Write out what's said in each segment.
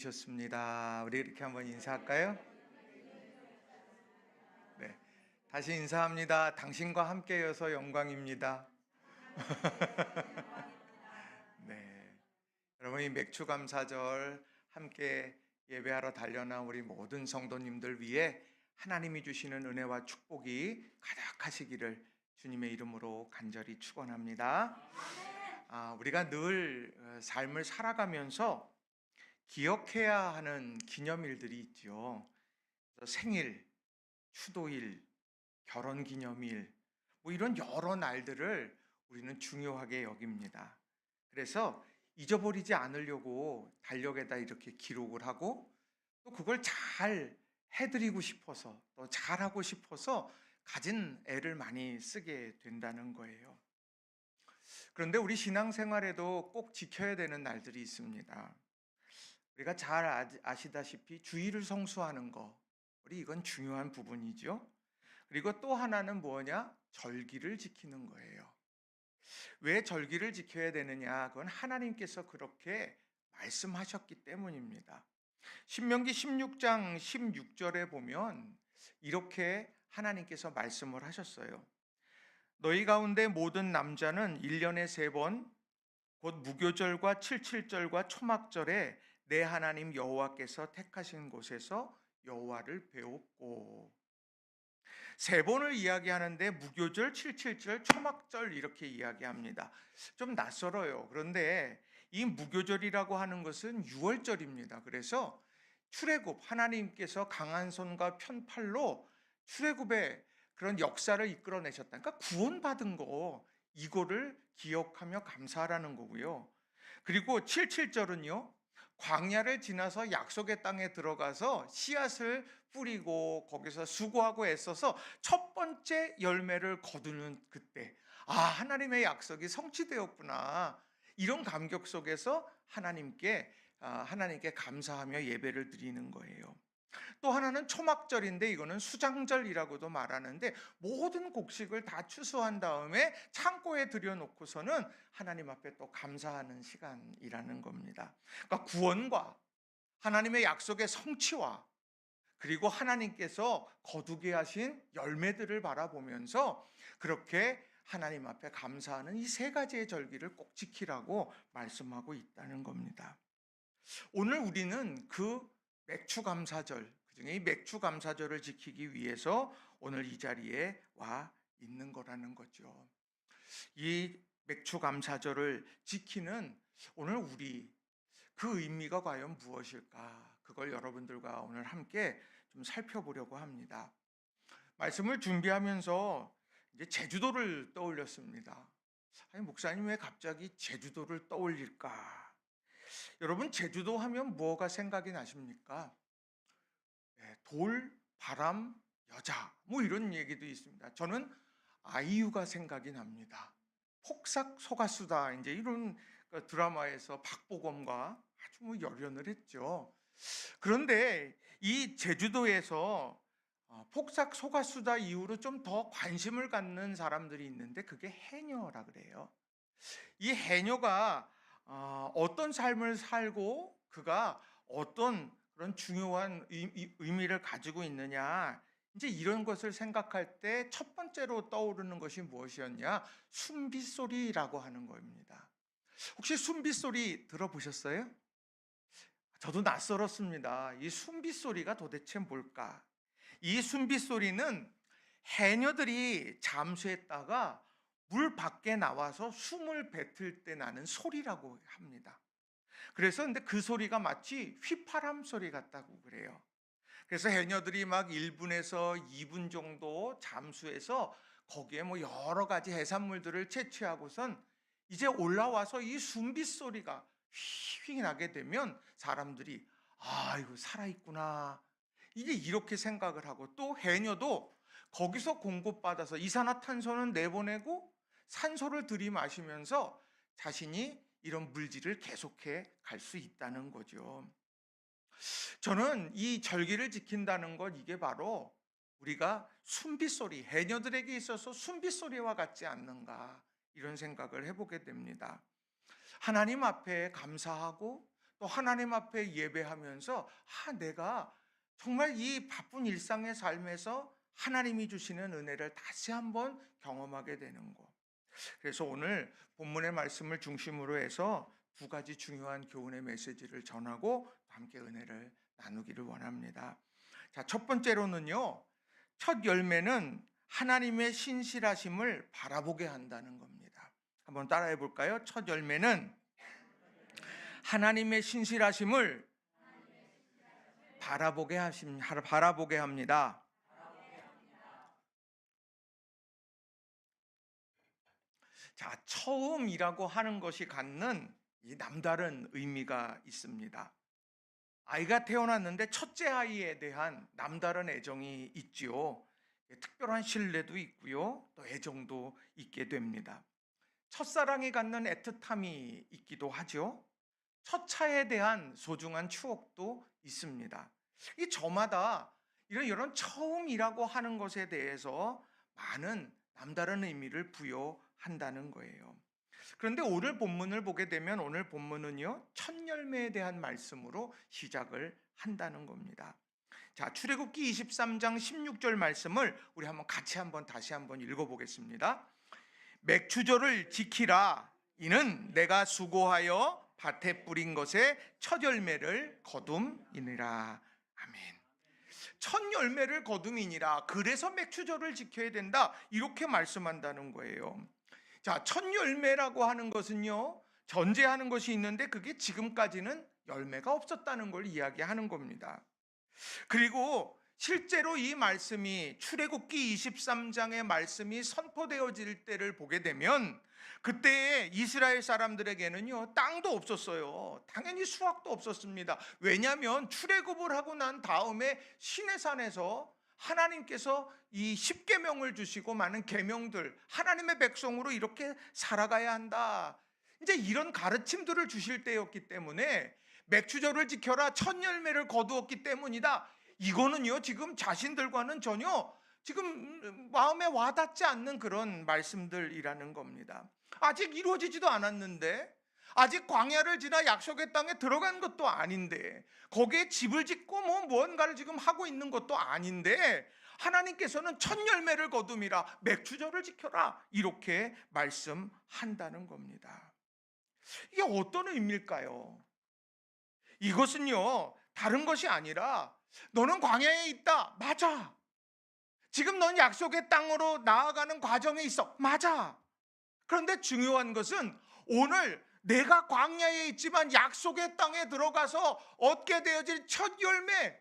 셨습니다. 우리 이렇게 한번 인사할까요? 네. 다시 인사합니다. 당신과 함께여서 영광입니다. 네. 여러분, 이 맥주 감사절 함께 예배하러 달려난 우리 모든 성도님들 위해 하나님이 주시는 은혜와 축복이 가득하시기를 주님의 이름으로 간절히 축원합니다. 우리가 늘 삶을 살아가면서 기억해야 하는 기념일들이 있죠. 생일, 추도일, 결혼기념일, 뭐 이런 여러 날들을 우리는 중요하게 여깁니다. 그래서 잊어버리지 않으려고 달력에다 이렇게 기록을 하고 또 그걸 잘 해드리고 싶어서 또 잘하고 싶어서 가진 애를 많이 쓰게 된다는 거예요. 그런데 우리 신앙생활에도 꼭 지켜야 되는 날들이 있습니다. 우리가 잘 아시다시피 주일을 성수하는 거, 우리 이건 중요한 부분이죠. 그리고 또 하나는 뭐냐? 절기를 지키는 거예요. 왜 절기를 지켜야 되느냐? 그건 하나님께서 그렇게 말씀하셨기 때문입니다. 신명기 16장 16절에 보면 이렇게 하나님께서 말씀을 하셨어요. 너희 가운데 모든 남자는 1년에 3번 곧 무교절과 칠칠절과 초막절에 내 하나님 여호와께서 택하신 곳에서 여호와를 배웁고, 3번을 이야기하는데 무교절, 칠칠절, 초막절 이렇게 이야기합니다. 좀 낯설어요. 그런데 이 무교절이라고 하는 것은 6월절입니다. 그래서 출애굽, 하나님께서 강한 손과 편팔로 출애굽의 그런 역사를 이끌어내셨다. 그러니까 구원받은 거, 이거를 기억하며 감사하라는 거고요. 그리고 칠칠절은요, 광야를 지나서 약속의 땅에 들어가서 씨앗을 뿌리고 거기서 수고하고 애써서 첫 번째 열매를 거두는 그때, 하나님의 약속이 성취되었구나, 이런 감격 속에서 하나님께 감사하며 예배를 드리는 거예요. 또 하나는 초막절인데 이거는 수장절이라고도 말하는데, 모든 곡식을 다 추수한 다음에 창고에 들여놓고서는 하나님 앞에 또 감사하는 시간이라는 겁니다. 그러니까 구원과 하나님의 약속의 성취와 그리고 하나님께서 거두게 하신 열매들을 바라보면서 그렇게 하나님 앞에 감사하는 이 3가지의 절기를 꼭 지키라고 말씀하고 있다는 겁니다. 오늘 우리는 그 맥추감사절, 그중에 이 맥추감사절을 지키기 위해서 오늘 이 자리에 와 있는 거라는 거죠. 이 맥추감사절을 지키는 오늘 우리, 그 의미가 과연 무엇일까? 그걸 여러분들과 오늘 함께 좀 살펴보려고 합니다. 말씀을 준비하면서 이제 제주도를 떠올렸습니다. 아니, 목사님 왜 갑자기 제주도를 떠올릴까? 여러분, 제주도 하면 뭐가 생각이 나십니까? 돌, 바람, 여자, 뭐 이런 얘기도 있습니다. 저는 아이유가 생각이 납니다. 폭삭 속았수다, 이제 이런 드라마에서 박보검과 아주 뭐 열연을 했죠. 그런데 이 제주도에서 폭삭 속았수다 이후로 좀 더 관심을 갖는 사람들이 있는데, 그게 해녀라 그래요. 이 해녀가 어떤 삶을 살고 그가 어떤 그런 중요한 의미를 가지고 있느냐, 이제 이런 것을 생각할 때 첫 번째로 떠오르는 것이 무엇이었냐? 숨빗소리라고 하는 겁니다. 혹시 숨빗소리 들어보셨어요? 저도 낯설었습니다. 이 숨빗소리가 도대체 뭘까? 이 숨빗소리는 해녀들이 잠수했다가 물 밖에 나와서 숨을 뱉을 때 나는 소리라고 합니다. 그래서 근데 그 소리가 마치 휘파람 소리 같다고 그래요. 그래서 해녀들이 막 1분에서 2분 정도 잠수해서 거기에 뭐 여러 가지 해산물들을 채취하고선 이제 올라와서 이 숨빗 소리가 휘휘 나게 되면 사람들이 이거 살아있구나, 이게 이렇게 생각을 하고, 또 해녀도 거기서 공급받아서 이산화탄소는 내보내고 산소를 들이마시면서 자신이 이런 물질을 계속해 갈 수 있다는 거죠. 저는 이 절기를 지킨다는 것, 이게 바로 우리가 숨빗소리, 해녀들에게 있어서 숨빗소리와 같지 않는가, 이런 생각을 해보게 됩니다. 하나님 앞에 감사하고 또 하나님 앞에 예배하면서 내가 정말 이 바쁜 일상의 삶에서 하나님이 주시는 은혜를 다시 한번 경험하게 되는 것. 그래서 오늘 본문의 말씀을 중심으로 해서 두 가지 중요한 교훈의 메시지를 전하고 함께 은혜를 나누기를 원합니다. 자, 첫 번째로는요, 첫 열매는 하나님의 신실하심을 바라보게 한다는 겁니다. 한번 따라해 볼까요? 첫 열매는 하나님의 신실하심을 바라보게 합니다. 자, 처음이라고 하는 것이 갖는 이 남다른 의미가 있습니다. 아이가 태어났는데 첫째 아이에 대한 남다른 애정이 있지요. 특별한 신뢰도 있고요. 또 애정도 있게 됩니다. 첫사랑이 갖는 애틋함이 있기도 하죠. 첫 차에 대한 소중한 추억도 있습니다. 이 저마다 이런 처음이라고 하는 것에 대해서 많은 남다른 의미를 부여한다는 거예요. 그런데 오늘 본문을 보게 되면 오늘 본문은요, 첫 열매에 대한 말씀으로 시작을 한다는 겁니다. 자, 출애굽기 23장 16절 말씀을 우리 다시 한번 읽어보겠습니다. 맥추절을 지키라. 이는 내가 수고하여 밭에 뿌린 것의 첫 열매를 거둠이니라. 아멘. 첫 열매를 거둠이니라. 그래서 맥추절을 지켜야 된다. 이렇게 말씀한다는 거예요. 자, 첫 열매라고 하는 것은요, 전제하는 것이 있는데 그게 지금까지는 열매가 없었다는 걸 이야기하는 겁니다. 그리고 실제로 이 말씀이 출애굽기 23장의 말씀이 선포되어질 때를 보게 되면 그때 이스라엘 사람들에게는요, 땅도 없었어요. 당연히 수확도 없었습니다. 왜냐하면 출애굽을 하고 난 다음에 시내산에서 하나님께서 이 10계명을 주시고 많은 계명들, 하나님의 백성으로 이렇게 살아가야 한다, 이제 이런 가르침들을 주실 때였기 때문에 맥추절을 지켜라, 첫 열매를 거두었기 때문이다. 이거는요, 지금 자신들과는 전혀 지금 마음에 와닿지 않는 그런 말씀들이라는 겁니다. 아직 이루어지지도 않았는데, 아직 광야를 지나 약속의 땅에 들어간 것도 아닌데, 거기에 집을 짓고 무언가를 지금 하고 있는 것도 아닌데, 하나님께서는 첫 열매를 거둠이라, 맥추절을 지켜라, 이렇게 말씀한다는 겁니다. 이게 어떤 의미일까요? 이것은요, 다른 것이 아니라 너는 광야에 있다. 맞아. 지금 넌 약속의 땅으로 나아가는 과정에 있어. 맞아. 그런데 중요한 것은 오늘 내가 광야에 있지만 약속의 땅에 들어가서 얻게 되어질 첫 열매,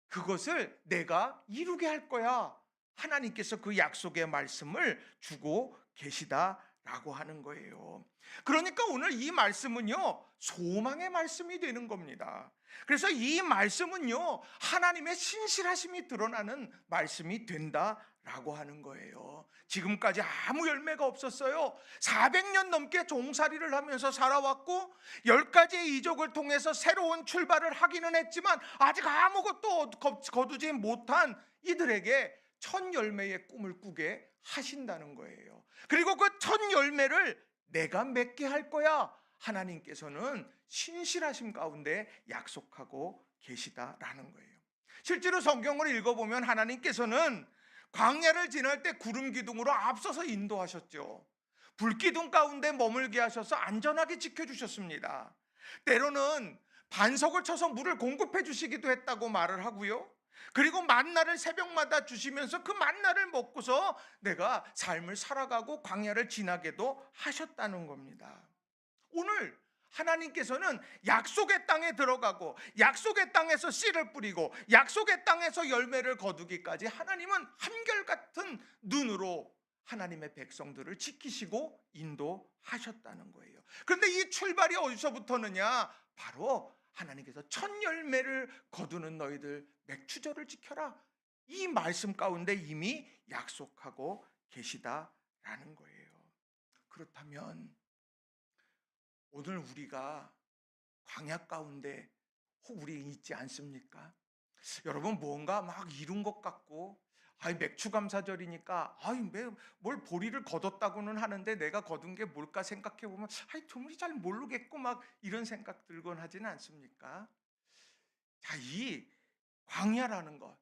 그것을 내가 이루게 할 거야. 하나님께서 그 약속의 말씀을 주고 계시다라고 하는 거예요. 그러니까 오늘 이 말씀은요, 소망의 말씀이 되는 겁니다. 그래서 이 말씀은요, 하나님의 신실하심이 드러나는 말씀이 된다라고 하는 거예요. 지금까지 아무 열매가 없었어요. 400년 넘게 종살이를 하면서 살아왔고 10가지의 이적을 통해서 새로운 출발을 하기는 했지만 아직 아무것도 거두지 못한 이들에게 첫 열매의 꿈을 꾸게 하신다는 거예요. 그리고 그 첫 열매를 내가 맺게 할 거야. 하나님께서는 신실하심 가운데 약속하고 계시다라는 거예요. 실제로 성경을 읽어보면 하나님께서는 광야를 지날 때 구름 기둥으로 앞서서 인도하셨죠. 불기둥 가운데 머물게 하셔서 안전하게 지켜주셨습니다. 때로는 반석을 쳐서 물을 공급해 주시기도 했다고 말을 하고요. 그리고 만나를 새벽마다 주시면서 그 만나를 먹고서 내가 삶을 살아가고 광야를 지나게도 하셨다는 겁니다. 오늘 하나님께서는 약속의 땅에 들어가고 약속의 땅에서 씨를 뿌리고 약속의 땅에서 열매를 거두기까지 하나님은 한결같은 눈으로 하나님의 백성들을 지키시고 인도하셨다는 거예요. 그런데 이 출발이 어디서부터느냐? 바로 하나님께서 첫 열매를 거두는 너희들 맥추절을 지켜라, 이 말씀 가운데 이미 약속하고 계시다라는 거예요. 그렇다면 오늘 우리가 광야 가운데 혹 우리 있지 않습니까? 여러분, 무언가 막 이룬 것 같고 아이 맥추감사절이니까 뭘 보리를 거뒀다고는 하는데 내가 거둔 게 뭘까 생각해 보면 아이 도무지 잘 모르겠고 막 이런 생각 들곤 하지는 않습니까? 자, 이 광야라는 것.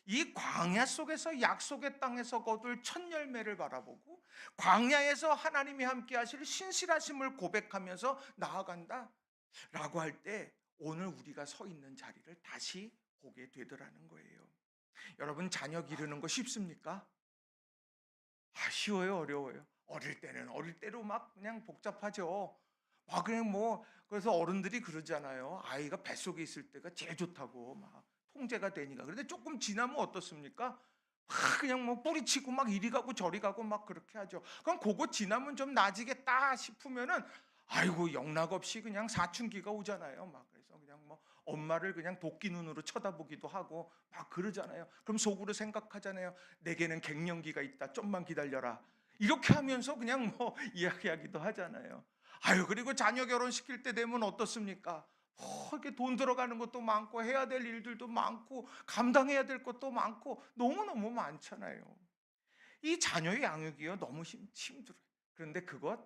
이 광야 속에서 약속의 땅에서 거둘 첫 열매를 바라보고 광야에서 하나님이 함께 하실 신실하심을 고백하면서 나아간다 라고 할 때 오늘 우리가 서 있는 자리를 다시 보게 되더라는 거예요. 여러분, 자녀 기르는 거 쉽습니까? 쉬워요, 어려워요? 어릴 때는 어릴 대로 막 그냥 복잡하죠. 그냥 그래서 어른들이 그러잖아요. 아이가 뱃속에 있을 때가 제일 좋다고 막 통제가 되니까. 그런데 조금 지나면 어떻습니까? 그냥 뿌리치고 막 이리 가고 저리 가고 막 그렇게 하죠. 그럼 그거 지나면 좀 나아지겠다 싶으면은 아이고 영락없이 그냥 사춘기가 오잖아요. 막 그래서 그냥 엄마를 그냥 도끼 눈으로 쳐다보기도 하고 막 그러잖아요. 그럼 속으로 생각하잖아요. 내게는 갱년기가 있다. 좀만 기다려라. 이렇게 하면서 그냥 이야기하기도 하잖아요. 그리고 자녀 결혼시킬 때 되면 어떻습니까? 이렇게 돈 들어가는 것도 많고 해야 될 일들도 많고 감당해야 될 것도 많고 너무너무 많잖아요. 이 자녀의 양육이요 너무 힘들어요. 그런데 그것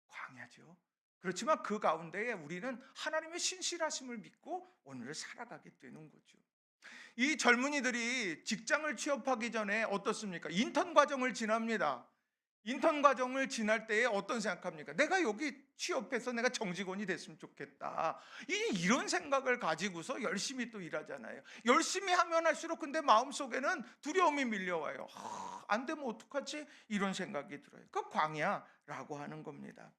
광야죠. 그렇지만 그 가운데에 우리는 하나님의 신실하심을 믿고 오늘을 살아가게 되는 거죠. 이 젊은이들이 직장을 취업하기 전에 어떻습니까? 인턴 과정을 지납니다. 인턴 과정을 지날 때에 어떤 생각합니까? 내가 여기 취업해서 내가 정직원이 됐으면 좋겠다. 이런 생각을 가지고서 열심히 또 일하잖아요. 열심히 하면 할수록 근데 마음속에는 두려움이 밀려와요. 안 되면 어떡하지? 이런 생각이 들어요. 그 광야라고 하는 겁니다.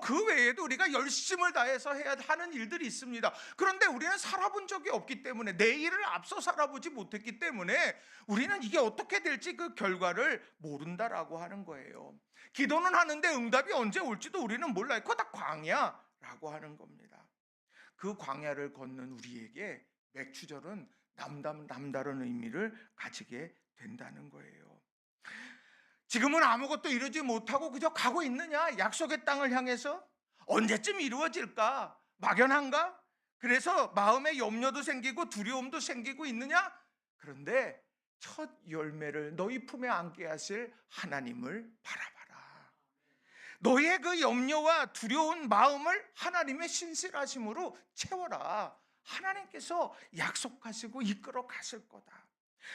그 외에도 우리가 열심을 다해서 해야 하는 일들이 있습니다. 그런데 우리는 살아본 적이 없기 때문에 내일을 앞서 살아보지 못했기 때문에 우리는 이게 어떻게 될지 그 결과를 모른다라고 하는 거예요. 기도는 하는데 응답이 언제 올지도 우리는 몰라요. 그거 다 광야라고 하는 겁니다. 그 광야를 걷는 우리에게 맥추절은 남다른 의미를 가지게 된다는 거예요. 지금은 아무것도 이루지 못하고 그저 가고 있느냐? 약속의 땅을 향해서? 언제쯤 이루어질까? 막연한가? 그래서 마음에 염려도 생기고 두려움도 생기고 있느냐? 그런데 첫 열매를 너희 품에 안게 하실 하나님을 바라봐라. 너의 그 염려와 두려운 마음을 하나님의 신실하심으로 채워라. 하나님께서 약속하시고 이끌어 가실 거다.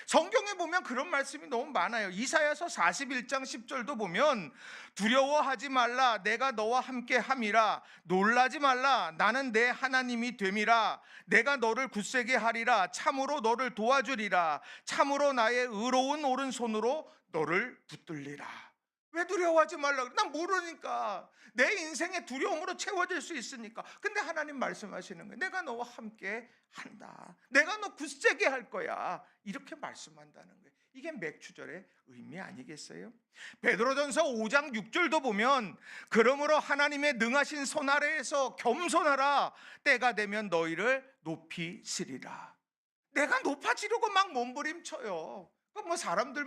성경에 보면 그런 말씀이 너무 많아요. 이사야서 41장 10절도 보면 두려워하지 말라 내가 너와 함께 함이라 놀라지 말라 나는 내 하나님이 됨이라 내가 너를 굳세게 하리라 참으로 너를 도와주리라 참으로 나의 의로운 오른손으로 너를 붙들리라. 왜 두려워하지 말라? 난 모르니까. 내 인생의 두려움으로 채워질 수 있으니까. 근데 하나님 말씀하시는 거예요. 내가 너와 함께 한다. 내가 너 굳세게 할 거야. 이렇게 말씀한다는 거예요. 이게 맥추절의 의미 아니겠어요? 베드로전서 5장 6절도 보면 그러므로 하나님의 능하신 손 아래에서 겸손하라. 때가 되면 너희를 높이시리라. 내가 높아지려고 막 몸부림쳐요. 사람들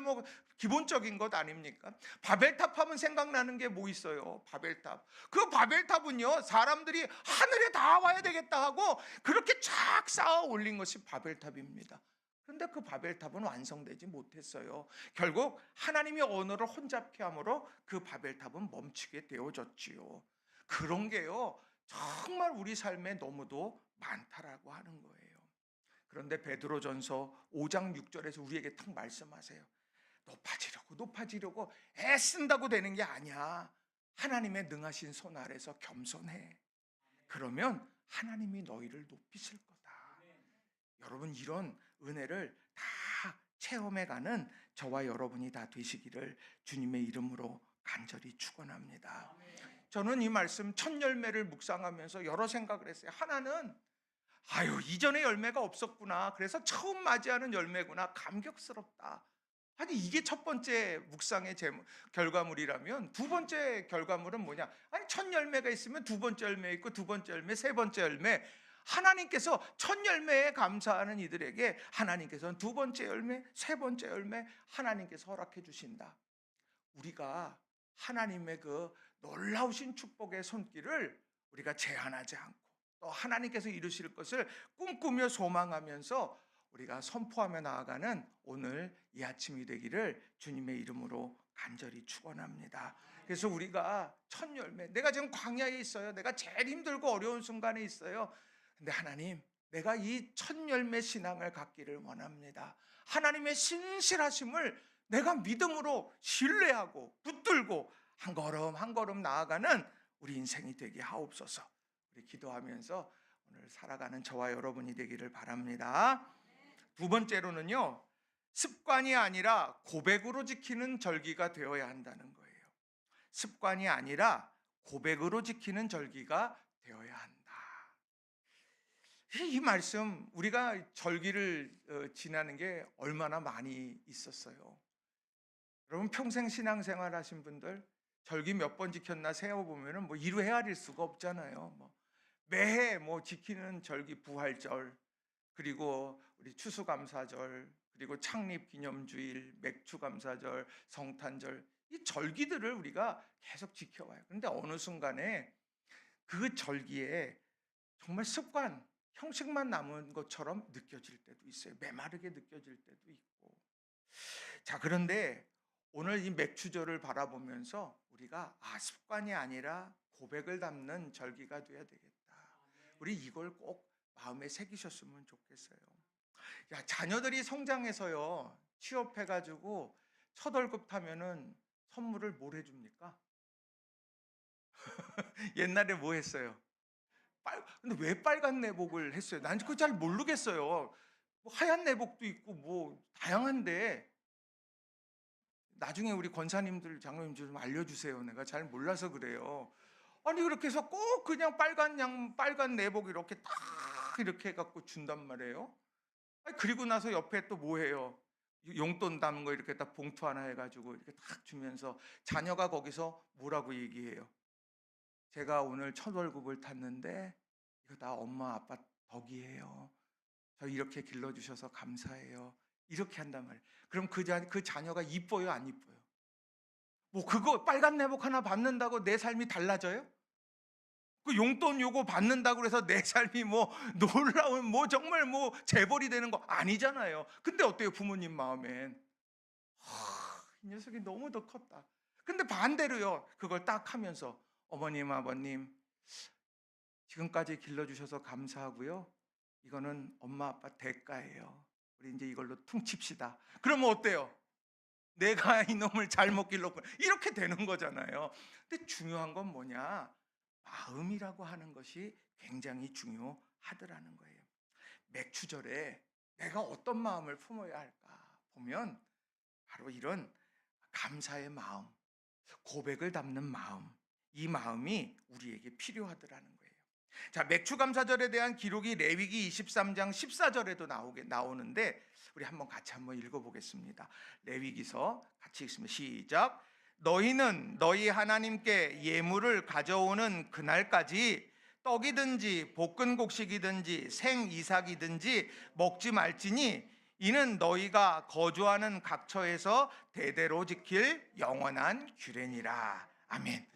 기본적인 것 아닙니까? 바벨탑 하면 생각나는 게 뭐 있어요? 바벨탑. 그 바벨탑은요, 사람들이 하늘에 다 와야 되겠다 하고 그렇게 쫙 쌓아 올린 것이 바벨탑입니다. 그런데 그 바벨탑은 완성되지 못했어요. 결국 하나님의 언어를 혼잡케 함으로 그 바벨탑은 멈추게 되어졌지요. 그런 게요, 정말 우리 삶에 너무도 많다라고 하는 거예요. 그런데 베드로전서 5장 6절에서 우리에게 탁 말씀하세요. 높아지려고 애쓴다고 되는 게 아니야. 하나님의 능하신 손 아래서 겸손해. 그러면 하나님이 너희를 높이실 거다. 여러분, 이런 은혜를 다 체험해가는 저와 여러분이 다 되시기를 주님의 이름으로 간절히 축원합니다. 저는 이 말씀 첫 열매를 묵상하면서 여러 생각을 했어요. 하나는 이전에 열매가 없었구나. 그래서 처음 맞이하는 열매구나. 감격스럽다. 아니, 이게 첫 번째 묵상의 결과물이라면 두 번째 결과물은 뭐냐? 아니, 첫 열매가 있으면 두 번째 열매 있고 두 번째 열매, 세 번째 열매. 하나님께서 첫 열매에 감사하는 이들에게 하나님께서는 두 번째 열매, 세 번째 열매 하나님께서 허락해 주신다. 우리가 하나님의 그 놀라우신 축복의 손길을 우리가 제한하지 않고 또 하나님께서 이루실 것을 꿈꾸며 소망하면서 우리가 선포하며 나아가는 오늘 이 아침이 되기를 주님의 이름으로 간절히 축원합니다. 그래서 우리가 첫 열매, 내가 지금 광야에 있어요. 내가 제일 힘들고 어려운 순간에 있어요. 근데 하나님, 내가 이 첫 열매 신앙을 갖기를 원합니다. 하나님의 신실하심을 내가 믿음으로 신뢰하고 붙들고 한 걸음 한 걸음 나아가는 우리 인생이 되게 하옵소서. 우리 기도하면서 오늘 살아가는 저와 여러분이 되기를 바랍니다. 두 번째로는요, 습관이 아니라 고백으로 지키는 절기가 되어야 한다는 거예요. 습관이 아니라 고백으로 지키는 절기가 되어야 한다. 이 말씀, 우리가 절기를 지나는 게 얼마나 많이 있었어요. 여러분 평생 신앙생활 하신 분들 절기 몇 번 지켰나 세어보면 뭐 이루 헤아릴 수가 없잖아요. 매해 지키는 절기, 부활절, 그리고 우리 추수감사절, 그리고 창립기념주일, 맥주감사절, 성탄절, 이 절기들을 우리가 계속 지켜와요. 그런데 어느 순간에 그 절기에 정말 습관, 형식만 남은 것처럼 느껴질 때도 있어요. 메마르게 느껴질 때도 있고. 자, 그런데 오늘 이 맥주절을 바라보면서 우리가 습관이 아니라 고백을 담는 절기가 돼야 되겠다. 우리 이걸 꼭 마음에 새기셨으면 좋겠어요. 야, 자녀들이 성장해서요, 취업해가지고 첫 월급 타면은 선물을 뭘 해줍니까? 옛날에 뭐 했어요? 근데 왜 빨간 내복을 했어요? 난 그거 잘 모르겠어요. 하얀 내복도 있고 다양한데, 나중에 우리 권사님들, 장로님들 좀 알려주세요. 내가 잘 몰라서 그래요. 아니 그렇게 해서 꼭 그냥 빨간 내복 이렇게 딱 이렇게 해갖고 준단 말이에요. 그리고 나서 옆에 또 뭐 해요? 용돈 담은 거 이렇게 딱 봉투 하나 해가지고 이렇게 딱 주면서 자녀가 거기서 뭐라고 얘기해요? 제가 오늘 첫 월급을 탔는데 이거 다 엄마 아빠 덕이에요. 저 이렇게 길러주셔서 감사해요. 이렇게 한단 말이에요. 그럼 그 자녀가 이뻐요, 안 이뻐요? 그거 빨간 내복 하나 받는다고 내 삶이 달라져요? 그 용돈 요거 받는다고 해서 내 삶이 놀라운 정말 재벌이 되는 거 아니잖아요. 근데 어때요, 부모님 마음엔? 이 녀석이 너무 더 컸다. 근데 반대로요, 그걸 딱 하면서 어머님, 아버님, 지금까지 길러주셔서 감사하고요. 이거는 엄마 아빠 대가예요. 우리 이제 이걸로 퉁칩시다. 그러면 어때요? 내가 이놈을 잘못 길렀구나. 이렇게 되는 거잖아요. 근데 중요한 건 뭐냐? 마음이라고 하는 것이 굉장히 중요하더라는 거예요. 맥주절에 내가 어떤 마음을 품어야 할까 보면 바로 이런 감사의 마음, 고백을 담는 마음, 이 마음이 우리에게 필요하더라는 거예요. 자, 맥주감사절에 대한 기록이 레위기 23장 14절에도 나오는데 우리 같이 한번 읽어보겠습니다. 레위기서 같이 읽습니다. 시작. 너희는 너희 하나님께 예물을 가져오는 그날까지 떡이든지 볶은 곡식이든지 생이삭이든지 먹지 말지니 이는 너희가 거주하는 각처에서 대대로 지킬 영원한 규례니라. 아멘.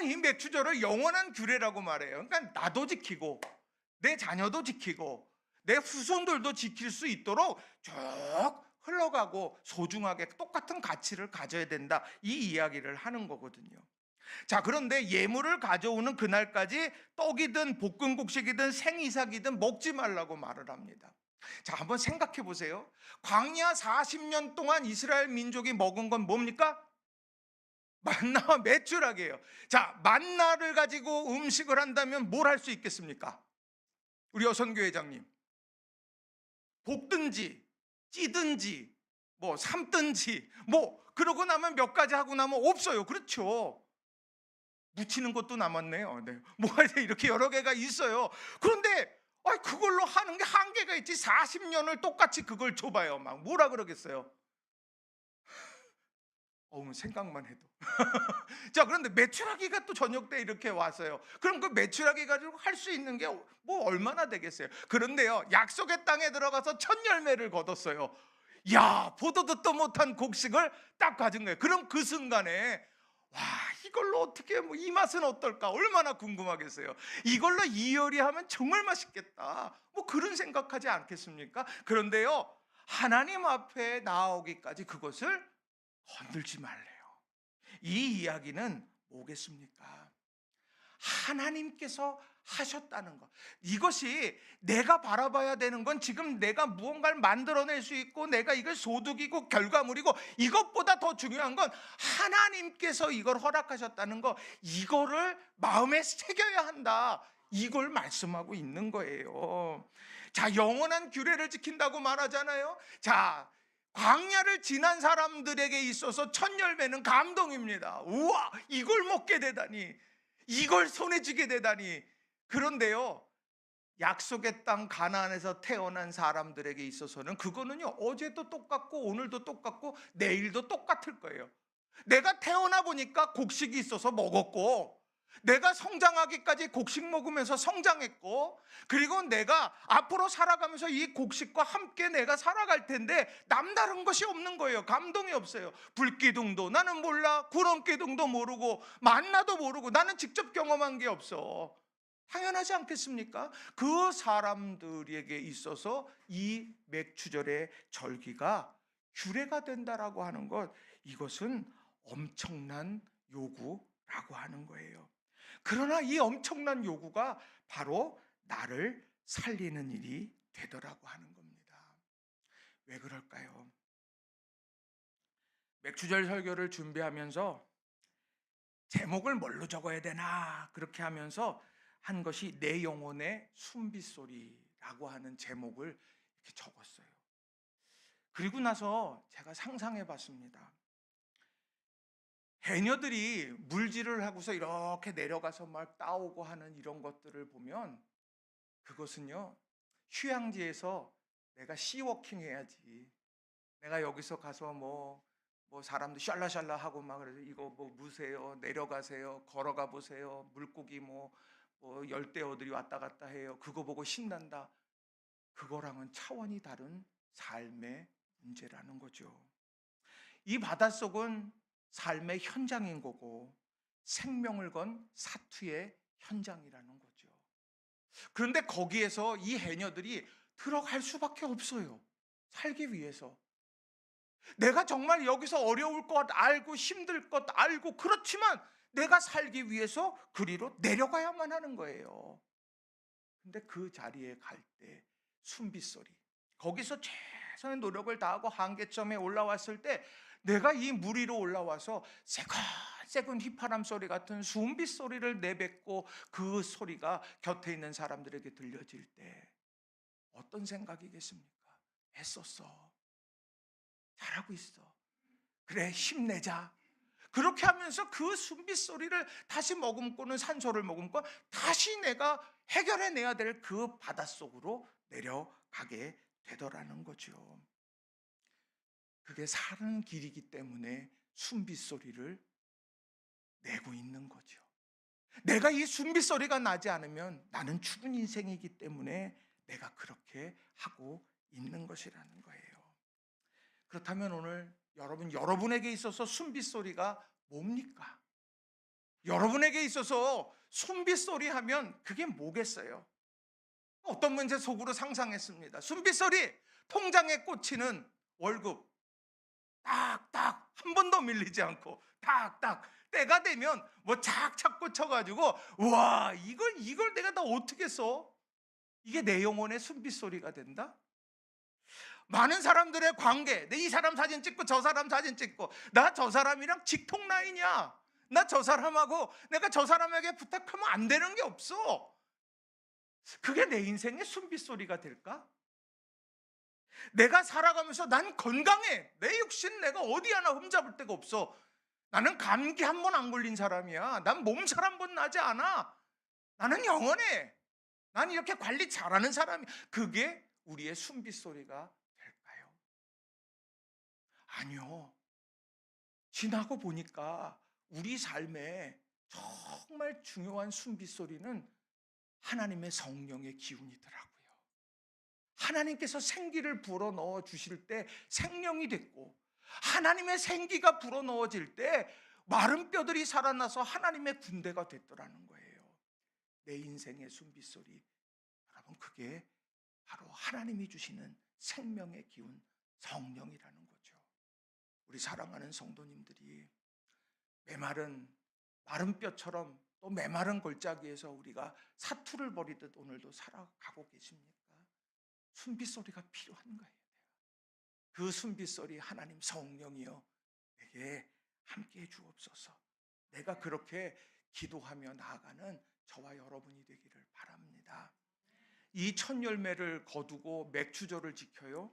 이 맥주절을 영원한 규례라고 말해요. 그러니까 나도 지키고 내 자녀도 지키고 내 후손들도 지킬 수 있도록 쭉 흘러가고 소중하게 똑같은 가치를 가져야 된다, 이 이야기를 하는 거거든요. 자, 그런데 예물을 가져오는 그날까지 떡이든 볶은 곡식이든 생이삭이든 먹지 말라고 말을 합니다. 자, 한번 생각해 보세요. 광야 40년 동안 이스라엘 민족이 먹은 건 뭡니까? 만나와 메추라기예요. 자, 만나를 가지고 음식을 한다면 뭘 할 수 있겠습니까? 우리 여선교회장님, 볶든지 찌든지 삶든지 그러고 나면 몇 가지 하고 나면 없어요. 그렇죠? 묻히는 것도 남았네요. 네. 뭐가 이렇게 여러 개가 있어요. 그런데 그걸로 하는 게 한계가 있지. 40년을 똑같이 그걸 줘봐요. 뭐라 그러겠어요? 생각만 해도. 자, 그런데 메추라기가 또 저녁 때 이렇게 왔어요. 그럼 그 메추라기 가지고 할 수 있는 게 얼마나 되겠어요? 그런데요, 약속의 땅에 들어가서 첫 열매를 거뒀어요. 야, 보도 듣도 못한 곡식을 딱 가진 거예요. 그럼 그 순간에 와, 이걸로 어떻게 뭐 이 맛은 어떨까? 얼마나 궁금하겠어요. 이걸로 이효리 하면 정말 맛있겠다. 뭐 그런 생각하지 않겠습니까? 그런데요, 하나님 앞에 나오기까지 그것을 건들지 말래요. 이 이야기는 뭐겠습니까? 하나님께서 하셨다는 것. 이것이 내가 바라봐야 되는 건 지금 내가 무언가를 만들어낼 수 있고 내가 이걸 소득이고 결과물이고, 이것보다 더 중요한 건 하나님께서 이걸 허락하셨다는 거, 이거를 마음에 새겨야 한다. 이걸 말씀하고 있는 거예요. 자, 영원한 규례를 지킨다고 말하잖아요. 자, 광야를 지난 사람들에게 있어서 첫 열매는 감동입니다. 우와, 이걸 먹게 되다니, 이걸 손에 쥐게 되다니. 그런데요, 약속의 땅 가나안에서 태어난 사람들에게 있어서는 그거는요, 어제도 똑같고 오늘도 똑같고 내일도 똑같을 거예요. 내가 태어나 보니까 곡식이 있어서 먹었고, 내가 성장하기까지 곡식 먹으면서 성장했고, 그리고 내가 앞으로 살아가면서 이 곡식과 함께 내가 살아갈 텐데 남다른 것이 없는 거예요. 감동이 없어요. 불기둥도 나는 몰라, 구름기둥도 모르고 만나도 모르고, 나는 직접 경험한 게 없어. 당연하지 않겠습니까? 그 사람들에게 있어서 이 맥주절의 절기가 규례가 된다라고 하는 것, 이것은 엄청난 요구라고 하는 거예요. 그러나 이 엄청난 요구가 바로 나를 살리는 일이 되더라고 하는 겁니다. 왜 그럴까요? 맥주절 설교를 준비하면서 제목을 뭘로 적어야 되나 그렇게 하면서 한 것이 내 영혼의 숨빗소리라고 하는 제목을 이렇게 적었어요. 그리고 나서 제가 상상해 봤습니다. 해녀들이 물질을 하고서 이렇게 내려가서 막 따오고 하는 이런 것들을 보면, 그것은요, 휴양지에서 내가 시워킹 해야지, 내가 여기서 가서 뭐 사람들 샬라샬라 하고 막 그래서 이거 뭐 무세요, 내려가세요, 걸어가 보세요, 물고기 뭐 열대어들이 왔다 갔다 해요, 그거 보고 신난다. 그거랑은 차원이 다른 삶의 문제라는 거죠. 이 바닷속은 삶의 현장인 거고 생명을 건 사투의 현장이라는 거죠. 그런데 거기에서 이 해녀들이 들어갈 수밖에 없어요. 살기 위해서. 내가 정말 여기서 어려울 것 알고 힘들 것 알고, 그렇지만 내가 살기 위해서 그리로 내려가야만 하는 거예요. 근데 그 자리에 갈 때 숨빗소리, 거기서 최선의 노력을 다하고 한계점에 올라왔을 때 내가 이 물 위로 올라와서 새근새근 휘파람 소리 같은 숨빗 소리를 내뱉고 그 소리가 곁에 있는 사람들에게 들려질 때 어떤 생각이겠습니까? 애썼어, 잘하고 있어, 그래 힘내자. 그렇게 하면서 그 숨빗 소리를 다시 머금고는 산소를 머금고 다시 내가 해결해내야 될 그 바닷속으로 내려가게 되더라는 거죠. 그게 사는 길이기 때문에 숨빗 소리를 내고 있는 거죠. 내가 이 숨빗 소리가 나지 않으면 나는 죽은 인생이기 때문에 내가 그렇게 하고 있는 것이라는 거예요. 그렇다면 오늘 여러분에게 있어서 숨빗 소리가 뭡니까? 여러분에게 있어서 숨빗 소리 하면 그게 뭐겠어요? 어떤 문제 속으로 상상했습니다. 숨빗 소리, 통장에 꽂히는 월급 딱딱 한 번도 밀리지 않고 딱딱 때가 되면 뭐 착착 꽂혀가지고, 와, 이걸 내가 다 어떻게 써? 이게 내 영혼의 숨빗 소리가 된다? 많은 사람들의 관계, 내 이 사람 사진 찍고 저 사람 사진 찍고, 나 저 사람이랑 직통 라인이야, 나 저 사람하고 내가 저 사람에게 부탁하면 안 되는 게 없어. 그게 내 인생의 숨빗 소리가 될까? 내가 살아가면서 난 건강해, 내 육신 내가 어디 하나 흠잡을 데가 없어, 나는 감기 한 번 안 걸린 사람이야, 난 몸살 한 번 나지 않아, 나는 영원해, 난 이렇게 관리 잘하는 사람이야. 그게 우리의 숨빗 소리가 될까요? 아니요. 지나고 보니까 우리 삶에 정말 중요한 숨빗 소리는 하나님의 성령의 기운이더라고요. 하나님께서 생기를 불어넣어 주실 때 생명이 됐고, 하나님의 생기가 불어넣어질 때 마른 뼈들이 살아나서 하나님의 군대가 됐더라는 거예요. 내 인생의 숨빗소리, 여러분, 그게 바로 하나님이 주시는 생명의 기운, 성령이라는 거죠. 우리 사랑하는 성도님들이 메마른 마른 뼈처럼 또 메마른 골짜기에서 우리가 사투를 벌이듯 오늘도 살아가고 계십니까? 숨빗소리가 필요한 거예요. 그 숨빗소리, 하나님 성령이여 내게 함께해 주옵소서. 내가 그렇게 기도하며 나아가는 저와 여러분이 되기를 바랍니다. 이 첫 열매를 거두고 맥추절을 지켜요.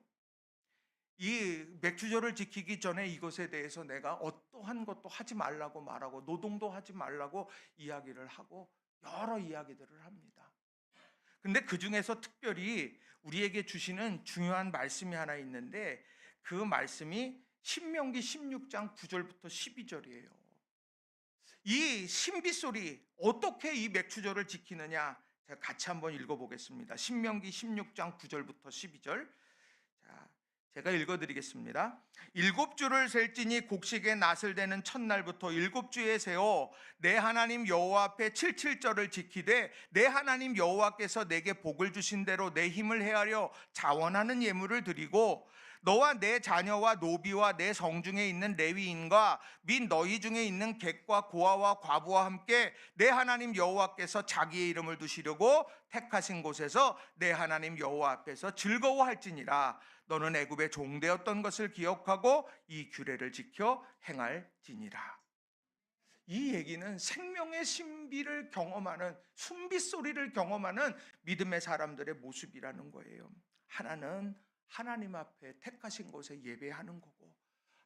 이 맥추절을 지키기 전에 이것에 대해서 내가 어떠한 것도 하지 말라고 말하고 노동도 하지 말라고 이야기를 하고 여러 이야기들을 합니다. 근데 그 중에서 특별히 우리에게 주시는 중요한 말씀이 하나 있는데 그 말씀이 신명기 16장 9절부터 12절이에요. 이 신빗소리, 어떻게 이 맥추절을 지키느냐, 제가 같이 한번 읽어보겠습니다. 신명기 16장 9절부터 12절. 제가 읽어드리겠습니다. 7주를 셀지니 곡식의 낫을 대는 첫날부터 7주에 세어 내 하나님 여호와 앞에 77절을 지키되 내 하나님 여호와께서 내게 복을 주신 대로 내 힘을 헤아려 자원하는 예물을 드리고 너와 내 자녀와 노비와 내 성중에 있는 레위인과 및 너희 중에 있는 객과 고아와 과부와 함께 내 하나님 여호와께서 자기의 이름을 두시려고 택하신 곳에서 내 하나님 여호와 앞에서 즐거워할지니라. 너는 애굽의 종되었던 것을 기억하고 이 규례를 지켜 행할지니라. 이 얘기는 생명의 신비를 경험하는, 숨빗소리를 경험하는 믿음의 사람들의 모습이라는 거예요. 하나는 하나님 앞에 택하신 곳에 예배하는 거고,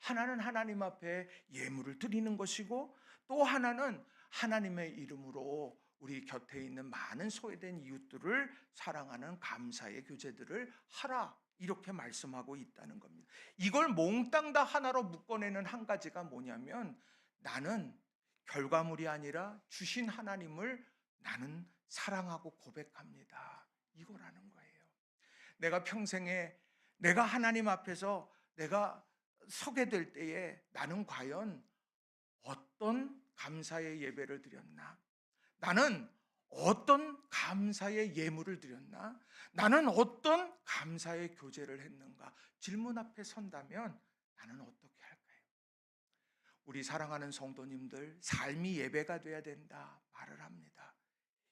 하나는 하나님 앞에 예물을 드리는 것이고, 또 하나는 하나님의 이름으로 우리 곁에 있는 많은 소외된 이웃들을 사랑하는 감사의 교제들을 하라, 이렇게 말씀하고 있다는 겁니다. 이걸 몽땅 다 하나로 묶어내는 한 가지가 뭐냐면, 나는 결과물이 아니라 주신 하나님을 나는 사랑하고 고백합니다, 이거라는 거예요. 내가 평생에 내가 하나님 앞에서 내가 서게 될 때에 나는 과연 어떤 감사의 예배를 드렸나? 나는 어떤 감사의 예물을 드렸나? 나는 어떤 감사의 교제를 했는가? 질문 앞에 선다면 나는 어떻게 할까요? 우리 사랑하는 성도님들, 삶이 예배가 돼야 된다 말을 합니다.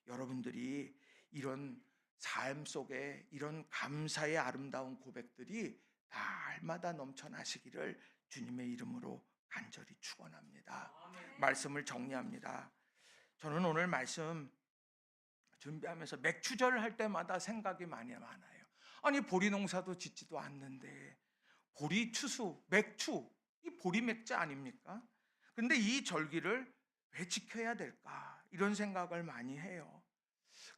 여러분들이 이런 삶 속에 이런 감사의 아름다운 고백들이 날마다 넘쳐나시기를 주님의 이름으로 간절히 축원합니다. 말씀을 정리합니다. 저는 오늘 말씀 준비하면서 맥추절 할 때마다 생각이 많이 많아요. 아니, 보리 농사도 짓지도 않는데 보리 추수, 맥추, 이 보리 맥자 아닙니까? 근데 이 절기를 왜 지켜야 될까? 이런 생각을 많이 해요.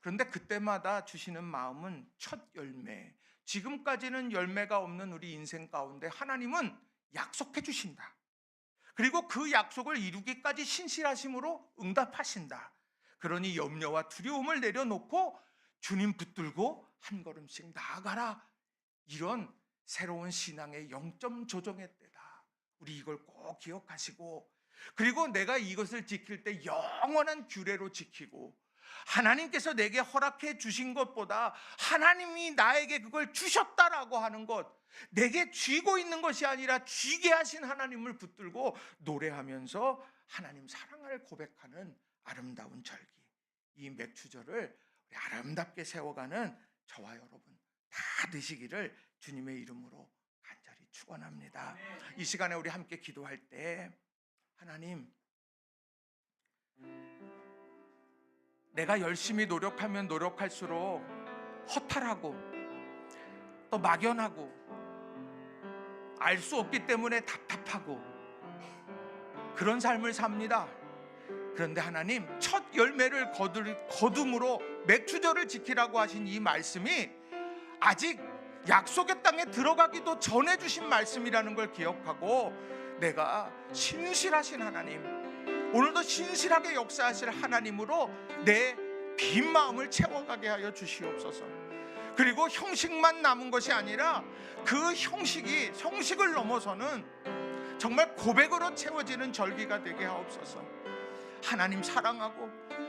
그런데 그때마다 주시는 마음은 첫 열매, 지금까지는 열매가 없는 우리 인생 가운데 하나님은 약속해 주신다. 그리고 그 약속을 이루기까지 신실하심으로 응답하신다. 그러니 염려와 두려움을 내려놓고 주님 붙들고 한 걸음씩 나아가라. 이런 새로운 신앙의 영점 조정의 때다. 우리 이걸 꼭 기억하시고, 그리고 내가 이것을 지킬 때 영원한 규례로 지키고, 하나님께서 내게 허락해 주신 것보다 하나님이 나에게 그걸 주셨다라고 하는 것, 내게 쥐고 있는 것이 아니라 쥐게 하신 하나님을 붙들고 노래하면서 하나님 사랑을 고백하는 아름다운 절기, 이 맥추절을 우리 아름답게 세워가는 저와 여러분 다 되시기를 주님의 이름으로 간절히 축원합니다. 이 시간에 우리 함께 기도할 때, 하나님, 내가 열심히 노력하면 노력할수록 허탈하고 또 막연하고 알 수 없기 때문에 답답하고 그런 삶을 삽니다. 그런데 하나님, 첫 열매를 거둠으로 맥추절을 지키라고 하신 이 말씀이 아직 약속의 땅에 들어가기도 전에 주신 말씀이라는 걸 기억하고, 내가 신실하신 하나님, 오늘도 신실하게 역사하실 하나님으로 내 빈 마음을 채워가게 하여 주시옵소서. 그리고 형식만 남은 것이 아니라 그 형식을 넘어서는 정말 고백으로 채워지는 절기가 되게 하옵소서. 하나님 사랑하고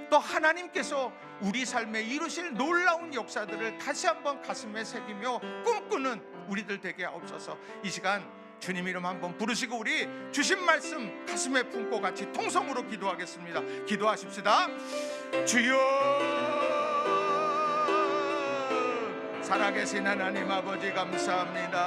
또 하나님께서 우리 삶에 이루실 놀라운 역사들을 다시 한번 가슴에 새기며 꿈꾸는 우리들 되게 하옵소서. 이 시간 주님 이름 한번 부르시고 우리 주신 말씀 가슴에 품고 같이 통성으로 기도하겠습니다. 기도하십시다. 주여, 살아계신 하나님 아버지 감사합니다.